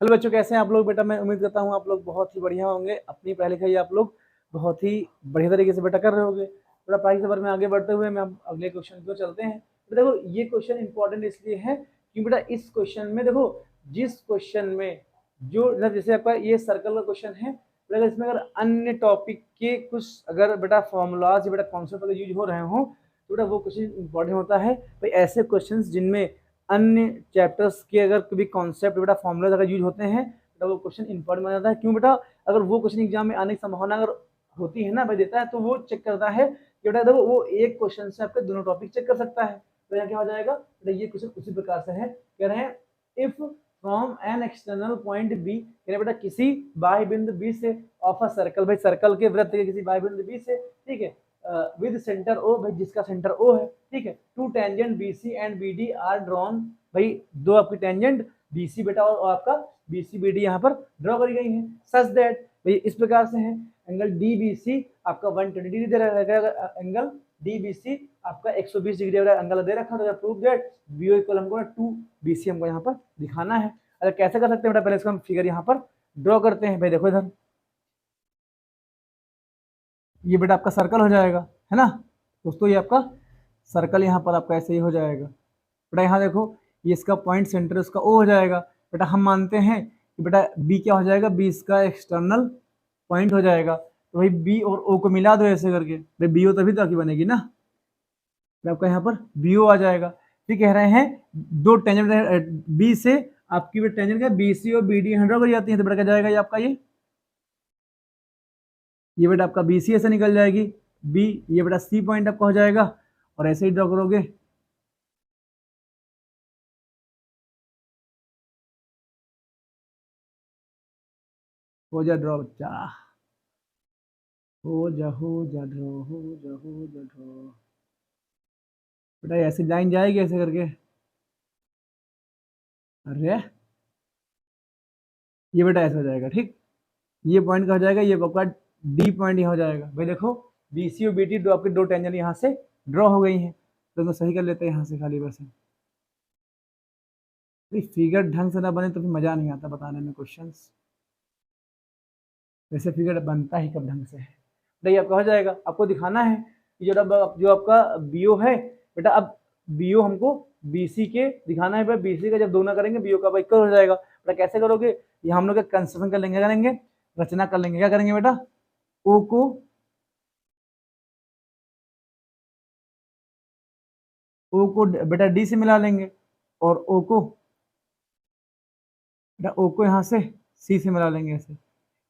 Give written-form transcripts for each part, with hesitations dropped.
Hello बच्चों, कैसे हैं आप लोग? बेटा मैं उम्मीद करता हूँ आप लोग बहुत ही बढ़िया होंगे। अपनी पढ़ाई लिखाई आप लोग बहुत ही बढ़िया तरीके से बेटा कर रहे होंगे। बेटा पढ़ाई सफर में आगे बढ़ते हुए मैं अगले क्वेश्चन की ओर चलते हैं। बेटा देखो, ये क्वेश्चन इंपॉर्टेंट इसलिए है कि बेटा इस क्वेश्चन में देखो, जिस क्वेश्चन में जो जैसे आपका ये सर्कल का क्वेश्चन है, बेटा इसमें अगर अन्य टॉपिक के कुछ अगर बेटा फॉर्मूलाज या बेटा कॉन्सेप्ट अगर यूज हो रहे हो तो बेटा वो क्वेश्चन इंपॉर्टेंट होता है। भाई ऐसे क्वेश्चन जिनमें अन्य चैप्टर्स के अगर कभी कॉन्सेप्ट बेटा फॉर्मूलाज अगर यूज होते हैं तो वो क्वेश्चन इंपॉर्टेंट माना जाता है। क्यों बेटा? अगर वो क्वेश्चन एग्जाम में आने की संभावना अगर होती है ना, भाई देता है, तो वो चेक करता है कि बेटा देखो वो एक क्वेश्चन से आपके दोनों टॉपिक चेक कर सकता है। तो यहाँ क्या हो जाएगा बेटा, ये क्वेश्चन उसी प्रकार से है। कह रहे हैं if from an external point B, कह रहे बेटा किसी बाह्य बिंदु बी से ऑफ अ सर्कल, भाई सर्कल के वृत्त के किसी बाह्य बिंदु बी से, ठीक है, विद सेंटर ओ, भाई जिसका सेंटर ओ है, ठीक है, two tangent B C and B D are drawn, भाई दो आपकी टेंजेंट बी सी बेटा और आपका बी सी बी डी यहाँ पर ड्रॉ करी गई है। सच दैट, भाई इस प्रकार से है एंगल डी बी सी आपका 120 डिग्री दे रखा है, एंगल डी बी सी आपका 120 डिग्री एंगल दे रखा है। Prove that B O equal हमको 2 बी सी हमको यहाँ पर दिखाना है। अगर कैसे कर सकते हैं बेटा, पहले इसको हम फिगर यहाँ पर ड्रॉ करते हैं। भाई देखो इधर, ये बेटा आपका सर्कल हो जाएगा, है ना दोस्तों, ये आपका सर्कल यहाँ पर आपका ऐसे ही हो जाएगा। बेटा यहाँ देखो, ये इसका पॉइंट सेंटर इसका ओ हो जाएगा। बेटा हम मानते हैं कि बेटा बी क्या हो जाएगा, बी इसका एक्सटर्नल पॉइंट हो जाएगा। तो भाई बी और ओ को मिला दो ऐसे करके, भाई बी ओ तभी तो आगे बनेगी ना, तो आपका यहाँ पर बी ओ आ जाएगा। फिर कह रहे हैं दो टेंजेंट बी से आपकी टेंजेंट क्या बी सी और बी डी ड्रॉ कर जाती है, तो बेटा क्या जाएगा ये आपका ये बेटा आपका बी सी ऐसे निकल जाएगी, बी ये बेटा सी पॉइंट आपका हो जाएगा, और ऐसे ही ड्रॉ करोगे। हो जा ड्रॉ बच्चा, हो जा ड्रॉ, हो जा ड्रॉ। बेटा ऐसी लाइन जाएगी ऐसे करके। अरे ये बेटा ऐसा हो जाएगा, ठीक, ये पॉइंट का हो जाएगा, ये आपका डी पॉइंट यहाँ हो जाएगा। भाई देखो बी सी और बी टी दो आपकी दो टेंजेंट यहाँ से ड्रॉ हो गई हैं, तो इनको सही कर लेते हैं यहाँ से खाली बस। फिगर ढंग से ना बने तो फिर मजा नहीं आता बताने में क्वेश्चंस। वैसे फिगर बनता ही कब ढंग से है। बेटा ये आपका हो जाएगा, आपको दिखाना है कि जो आपका बी ओ है बेटा, अब बी ओ हमको बी सी के दिखाना है। बी सी का जब दोना करेंगे बी ओ का इक्वल हो जाएगा। बेटा कैसे करोगे, ये हम लोग कंस्ट्रक्शन कर लेंगे, करेंगे रचना कर लेंगे। क्या करेंगे बेटा, ओ को बेटा डी से मिला लेंगे, और ओ को बेटा ओ को यहाँ से सी से मिला लेंगे। ऐसे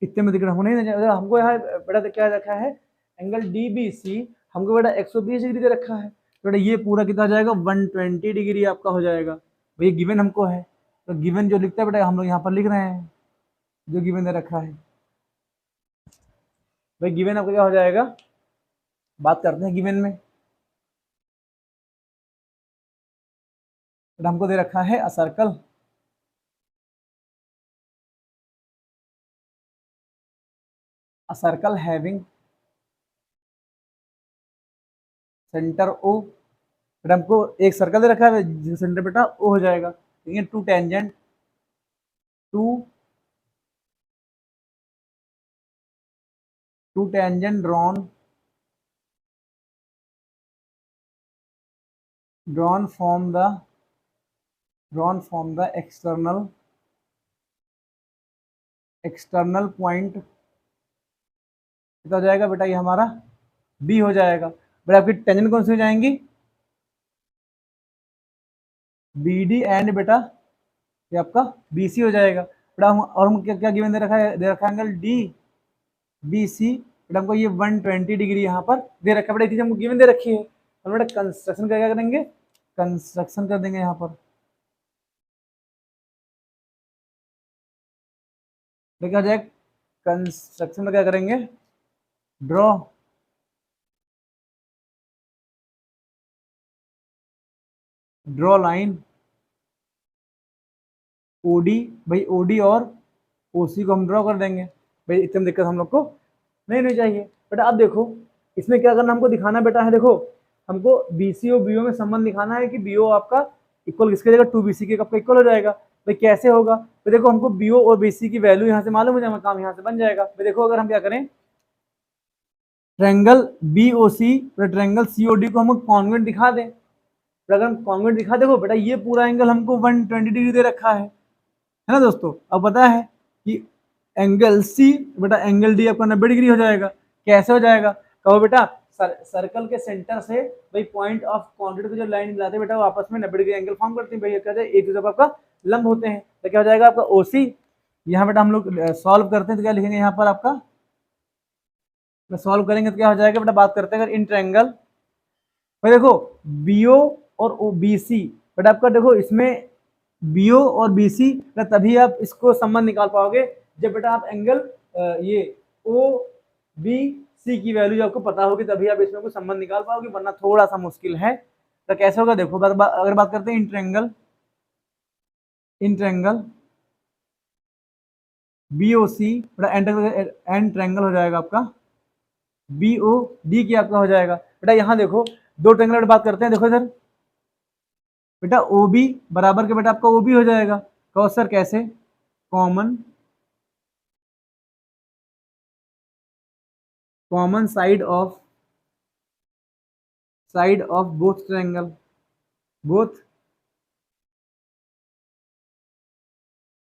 इतने में दिक्कत होने नहीं चाहिए। हमको यहाँ बेटा क्या रखा है, एंगल डी बी सी हमको बेटा 120 डिग्री दे रखा है। तो बेटा ये पूरा कितना हो जाएगा, 120 डिग्री आपका हो जाएगा। भाई गिवन हमको है, तो गिवन जो लिखता है बेटा हम लोग यहाँ पर लिख रहे हैं जो गिवन दे रखा है। भाई गिवन आपका क्या हो जाएगा, बात करते हैं गिवन में। तो हमको दे रखा है a circle, a circle having centre O. बेटा हमको एक सर्कल दे रखा है जिसका सेंटर बेटा ओ हो जाएगा। ठीक है, two two tangent drawn from the external point, कितना हो जाएगा बेटा, ये हमारा बी हो जाएगा। बेटा आपकी टेंजेंट कौन सी हो जाएंगी, बी डी एंड बेटा ये आपका बी सी हो जाएगा। बेटा हम और हम क्या क्या गिवन दे रखा है एंगल डी बी सी। बेटा हमको ये 120 डिग्री यहाँ पर दे रखा है। बेटा चीज हमको गिवन दे रखी है, हम बेटा कंस्ट्रक्शन का क्या करेंगे, कंस्ट्रक्शन कर देंगे यहाँ पर। क्या हो जाएगा, कंस्ट्रक्शन में क्या करेंगे, ड्रॉ लाइन ओडी, भाई ओडी और ओसी को हम ड्रॉ कर देंगे। भाई इतनी दिक्कत हम लोग को नहीं चाहिए। बेटा अब देखो इसमें क्या करना हमको दिखाना बेटा है, देखो हमको बीसी और बीओ में संबंध दिखाना है कि बीओ आपका इक्वल किसके जाएगा, 2 बीसी के आपका इक्वल हो जाएगा। भाई कैसे होगा, तो देखो हमको बीओ और बीसी की वैल्यू यहाँ से मालूम हो जाए, काम यहाँ से बन जाएगा। तो देखो अगर हम क्या करें, ट्रायंगल बीओसी और ट्रायंगल सीओडी को हम कॉन्वेंट दिखा दें, तो अगर हम कॉन्वेंट दिखा, देखो बेटा ये पूरा एंगल हमको 120 डिग्री दे रखा है ना दोस्तों। अब पता है कि एंगल सी बेटा एंगल डी आपका 90 डिग्री हो जाएगा। कैसे हो जाएगा, कहो बेटा सर्कल के सेंटर से भाई पॉइंट ऑफ कॉन्टेक्ट को जो लाइन मिलाते हैं बेटा वो आपस में 90 डिग्री एंगल फॉर्म करते हैं, भाई कहते हैं एक दूसरे आपका लंब होते हैं। तो क्या हो जाएगा आपका ओसी, यहाँ बेटा हम लोग सॉल्व करते हैं तो क्या लिखेंगे यहाँ पर आपका, सॉल्व करेंगे तो क्या हो जाएगा बेटा, बात करते हैं अगर इन ट्रायंगल, भाई देखो बीओ और बीसी, बेटा आपका देखो इसमें बीओ और बीसी, तभी आप इसको संबंध निकाल पाओगे जब बेटा आप एंगल ये ओ बी सी की वैल्यू आपको पता होगी, तभी आप इसमें कोई संबंध निकाल पाओगे, वरना थोड़ा सा मुश्किल है। तो कैसे होगा देखो, अगर बात करते हैं इन ट्रायंगल बीओसी, बेटा एंड ट्रायंगल हो जाएगा आपका बीओ डी की आपका हो जाएगा। बेटा यहाँ देखो दो ट्रायंगल की बात करते हैं, देखो इधर बेटा ओ बी बराबर के बेटा आपका ओ बी हो जाएगा। कहो सर कैसे, common side of both triangle, both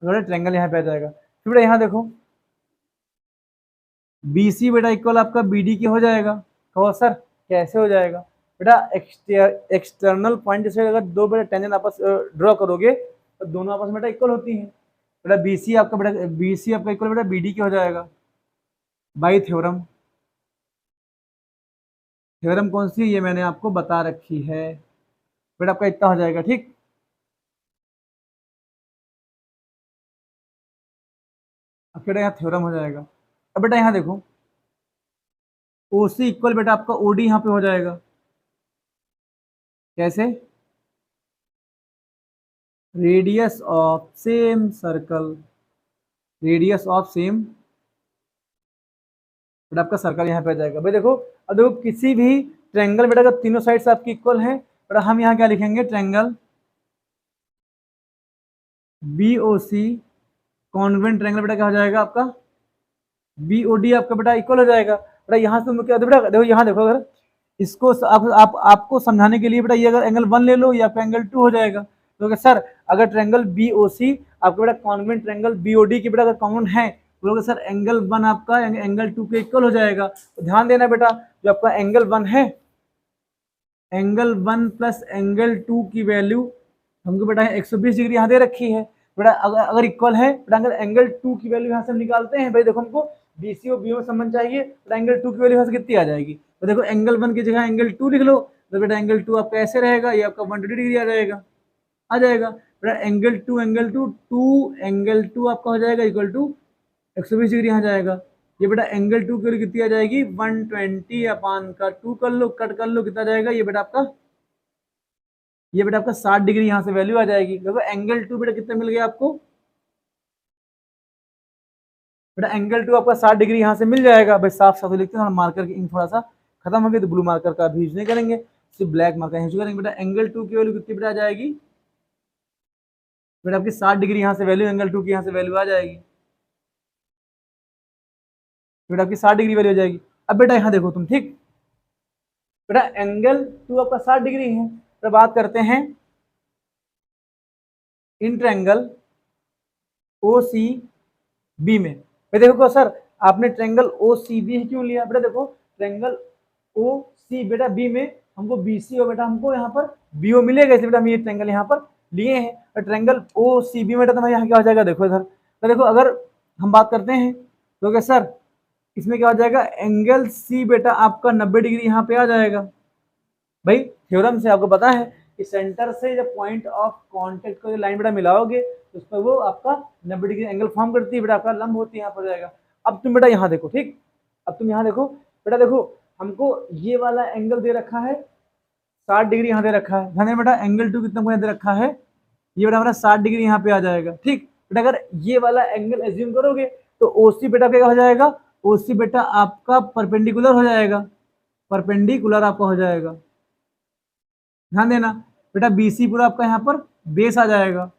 triangle यहाँ पे आ जाएगा। फिर बेटा यहाँ देखो बी सी बेटा इक्वल आपका बी डी की हो जाएगा। कहो सर कैसे हो जाएगा, बेटा एक्सटर्नल पॉइंट जैसे अगर दो बेटा टेंजेंट आपस ड्रॉ करोगे तो दोनों आपस में बेटा इक्वल होती हैं। बेटा बी सी आपका इक्वल बेटा बी डी की हो जाएगा बाई थ्योरम। थ्योरम कौन सी, ये मैंने आपको बता रखी है बेटा, आपका इतना हो जाएगा। ठीक, अब बेटा यहाँ थ्योरम हो जाएगा। अब बेटा यहाँ देखो ओ सी इक्वल बेटा आपका ओ डी यहाँ पे हो जाएगा। कैसे, radius of same circle, radius of same बेटा आपका सर्कल यहाँ पे आ जाएगा। भाई देखो अब देखो किसी भी ट्रायंगल बेटा अगर तीनों साइड से आपकी इक्वल है, बेटा हम यहाँ क्या लिखेंगे, ट्रायंगल बी ओ सी कॉन्वेंट ट्रायंगल बेटा क्या हो जाएगा आपका बी ओ डी आपका बेटा इक्वल हो जाएगा। बेटा यहाँ से क्या बेटा देखो, यहाँ देखो अगर इसको आपको समझाने के लिए बेटा ये अगर एंगल 1 ले लो या फिर एंगल 2 हो जाएगा। तो सर अगर ट्रायंगल बी ओ सी आपका बेटा congruent triangle B O D की बेटा अगर कॉमन है तो सर एंगल 1 आपका एंगल 2 के इक्वल हो जाएगा। तो ध्यान देना बेटा जो आपका एंगल 1 है, एंगल 1 प्लस एंगल 2 की वैल्यू हमको बेटा 120 डिग्री यहाँ दे रखी है। बेटा अगर इक्वल है बेटा अगर एंगल 2 की वैल्यू यहाँ से हम निकालते हैं, भाई देखो हमको बीसी और बीओ संबंध चाहिए, बेटा एंगल 2 की वैल्यू यहाँ से कितनी आ जाएगी, तो देखो एंगल 1 की जगह एंगल 2 लिख लो, तो बेटा एंगल 2 आपका ऐसे रहेगा, ये आपका 120 डिग्री आ जाएगा। बेटा एंगल 2 एंगल 2 आपका हो जाएगा इक्वल टू 120 डिग्री यहाँ जाएगा। ये बेटा एंगल 2 की वैल्यू कितनी आ जाएगी, 120 अपान का 2 कर लो, कट कर लो, कितना जाएगा ये बेटा आपका 60 डिग्री यहाँ से वैल्यू आ जाएगी। देखो एंगल 2 बेटा कितना मिल गया आपको, बेटा एंगल 2 आपका 60 डिग्री यहाँ से मिल जाएगा। भाई साफ साफ लिखते हैं, मार्कर की इंक थोड़ा सा खत्म हो गया तो ब्लू मार्कर का भी यूज नहीं करेंगे, सिर्फ ब्लैक मार्कर यूज करेंगे। बेटा एंगल 2 की वैल्यू कितनी बेटा आ जाएगी, बेटा आपकी 60 डिग्री यहाँ से वैल्यू, एंगल 2 की यहाँ से वैल्यू आ जाएगी, बेटा आपकी 60 डिग्री वैल्यू आ जाएगी। अब बेटा यहाँ देखो तुम, ठीक बेटा एंगल 2 आपका 60 डिग्री है, तो बात करते हैं in triangle O C B में। भाई देखो सर आपने ट्रायंगल ओ सी बी क्यों लिया, बेटा देखो ट्रायंगल ओ सी बेटा बी में हमको बी सी और बेटा हमको यहाँ पर बी ओ मिलेगा, इसलिए बेटा हम ये ट्रायंगल यहाँ पर लिए हैं। और ट्रायंगल ओ सी बी में तो यहाँ क्या हो जाएगा, देखो इधर, तो देखो अगर हम बात करते हैं तो क्या सर इसमें क्या हो जाएगा, एंगल सी बेटा आपका 90 डिग्री यहाँ पे आ जाएगा। भाई थ्योरम से आपको पता है कि सेंटर से जब पॉइंट ऑफ कांटेक्ट को लाइन बेटा मिलाओगे तो उस पर वो आपका 90 डिग्री एंगल फॉर्म करती है, बेटा आपका लंब होती है, यहाँ पर जाएगा। अब तुम बेटा यहाँ देखो, ठीक अब तुम यहाँ देखो बेटा, देखो हमको ये वाला एंगल दे रखा है 60 डिग्री यहाँ दे रखा है, ध्यान बेटा एंगल 2 कितना दे रखा है, ये बेटा हमारा 60 डिग्री यहाँ पे आ जाएगा। ठीक बेटा अगर ये वाला एंगल एज्यूम करोगे तो ओसी बेटा क्या हो जाएगा, ओसी बेटा आपका परपेंडिकुलर हो जाएगा, परपेंडिकुलर आपका हो जाएगा, ध्यान देना बेटा बीसी पूरा आपका यहाँ पर बेस आ जाएगा।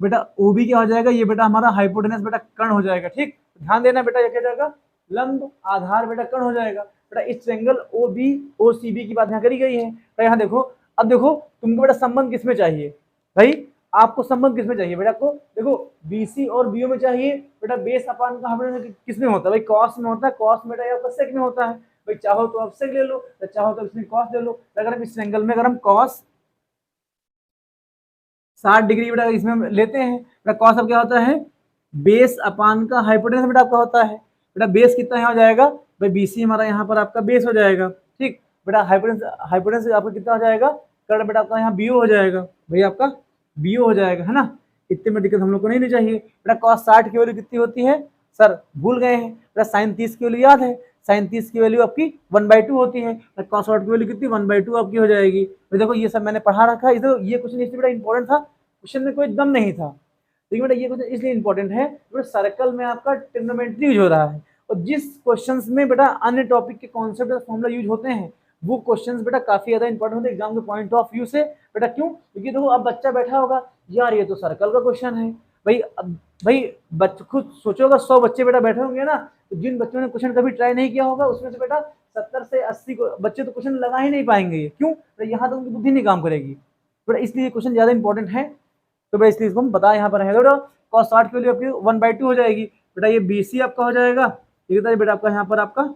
बेटा ओबी क्या हो जाएगा, ये बेटा हमारा हाइपोटेनस बेटा कर्ण हो जाएगा। ठीक, ध्यान देना बेटा, ये क्या जाएगा, लंब आधार बेटा कर्ण हो जाएगा। बेटा इस triangle O B O C B की बात यहाँ करी गई है। तो यहाँ देखो, अब देखो तुमको बेटा संबंध किसमें चाहिए भाई, आपको संबंध किसमें चाहिए बेटा, आपको देखो बीसी और बीओ में चाहिए बेटा। बेस अपान का हमें किसमें होता है भाई, कॉस में होता है। कॉस बेटा आपका सेक में होता है भाई, चाहो तो आप सेक ले लो, चाहो तो इसमें कॉस ले लो। अगर हम इस ट्रायंगल में अगर हम कॉस 60 डिग्री बेटा इसमें हम लेते हैं बेटा, कॉस अब क्या होता है, बेस अपान का हाइपोटेनस बेटा आपका होता है। बेटा बेस कितना यहाँ हो जाएगा भाई, बीसी हमारा यहाँ पर आपका बेस हो जाएगा। ठीक बेटा, हाइपोटेनस हाइपोटेनस आपका कितना हो जाएगा, कर्ण बेटा आपका यहाँ बीओ हो जाएगा भाई, आपका बीओ हो जाएगा, है ना। इतने में दिक्कत हम लोग को नहीं चाहिए। बेटा कॉस 60 की वैल्यू कितनी होती है सर, भूल गए हैं बेटा, साइन 30 की वैल्यू याद है, साइन 30 की वैल्यू आपकी 1/2 होती है। कॉस 60 की वैल्यू कितनी 1/2 आपकी हो जाएगी। तो देखो ये सब मैंने पढ़ा रखा है, इधर ये क्वेश्चन इसलिए बड़ा इंपॉर्टेंट था, क्वेश्चन में कोई दम नहीं था। लेकिन बेटा ये क्वेश्चन इसलिए इंपॉर्टेंट है बेटा, सर्कल में आपका ट्रिग्नोमेट्री यूज हो रहा है, और जिस क्वेश्चंस में बेटा अन्य टॉपिक के कॉन्सेप्ट और फॉर्मूला यूज होते हैं वो क्वेश्चंस बेटा काफी ज्यादा इंपॉर्टेंट होते हैं एग्जाम के पॉइंट ऑफ व्यू से। बेटा क्यों, क्योंकि देखो अब बच्चा बैठा होगा, यार ये तो सर्कल का क्वेश्चन है भाई। अब भाई खुद सोचो, अगर 100 बच्चे बेटा बैठे होंगे ना, तो जिन बच्चों ने क्वेश्चन कभी ट्राई नहीं किया होगा उसमें से बेटा 70 से 80 बच्चे तो क्वेश्चन लगा ही नहीं पाएंगे। क्यों, तो यहाँ तो उनकी बुद्धि नहीं काम करेगी बेटा, इसलिए क्वेश्चन ज्यादा इंपॉर्टेंट है। तो बेटा इसलिए इसको हम बता यहाँ पर है बेटा, कॉस 60 की वैल्यू आपकी 1/2 हो जाएगी बेटा, ये बीसी आपका हो जाएगा, ठीक है बेटा आपका यहाँ पर आपका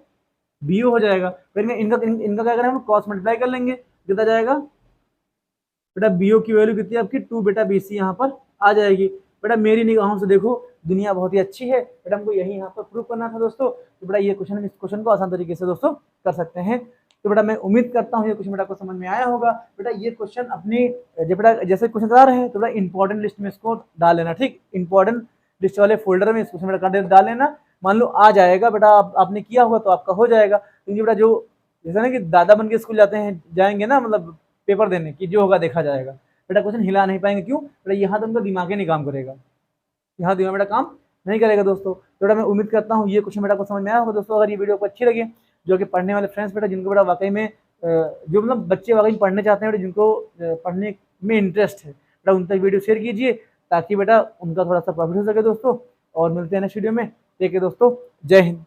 बीओ हो जाएगा। फिर इनका क्या करें हम, कॉस मल्टीप्लाई कर लेंगे, कितना जाएगा बेटा, बीओ की वैल्यू कितनी आपकी 2 बेटा बीसी यहाँ पर आ जाएगी। बेटा मेरी निगाहों से देखो दुनिया बहुत ही अच्छी है बेटा, हमको यही यहाँ पर प्रूव करना था दोस्तों। तो बेटा ये क्वेश्चन, इस क्वेश्चन को आसान तरीके से दोस्तों कर सकते हैं। तो बेटा मैं उम्मीद करता हूँ ये क्वेश्चन बेटा को समझ में आया होगा। बेटा ये क्वेश्चन अपनी बेटा जैसे क्वेश्चन आ रहे हैं तो बेटा इंपॉर्टेंट लिस्ट में इसको डाल लेना। ठीक, इंपॉर्टेंट लिस्ट वाले फोल्डर में इस क्वेश्चन बेटा डाल लेना। मान लो आ जाएगा बेटा, आपने किया होगा तो आपका हो जाएगा। क्योंकि बेटा जो जैसे ना कि दादा बन के स्कूल जाते हैं, जाएंगे ना मतलब पेपर देने की, जो होगा देखा जाएगा। बेटा क्वेश्चन हिला नहीं पाएंगे, क्यों बेटा, यहाँ तो उनका दिमाग ही नहीं काम करेगा, यहाँ दिमाग बेटा काम नहीं करेगा दोस्तों। तो बेटा मैं उम्मीद करता हूँ ये क्वेश्चन बेटा को समझ में आया होगा दोस्तों। अगर ये वीडियो को अच्छी लगी, जो कि पढ़ने वाले फ्रेंड्स बेटा, जिनको बेटा वाकई में जो मतलब बच्चे वाकई पढ़ने चाहते हैं बेटा, जिनको पढ़ने में इंटरेस्ट है बेटा, उन तक वीडियो शेयर कीजिए ताकि बेटा उनका थोड़ा सा प्रॉफिट हो सके दोस्तों। और मिलते हैं नेक्स्ट वीडियो में, ठीक है दोस्तों, जय हिंद।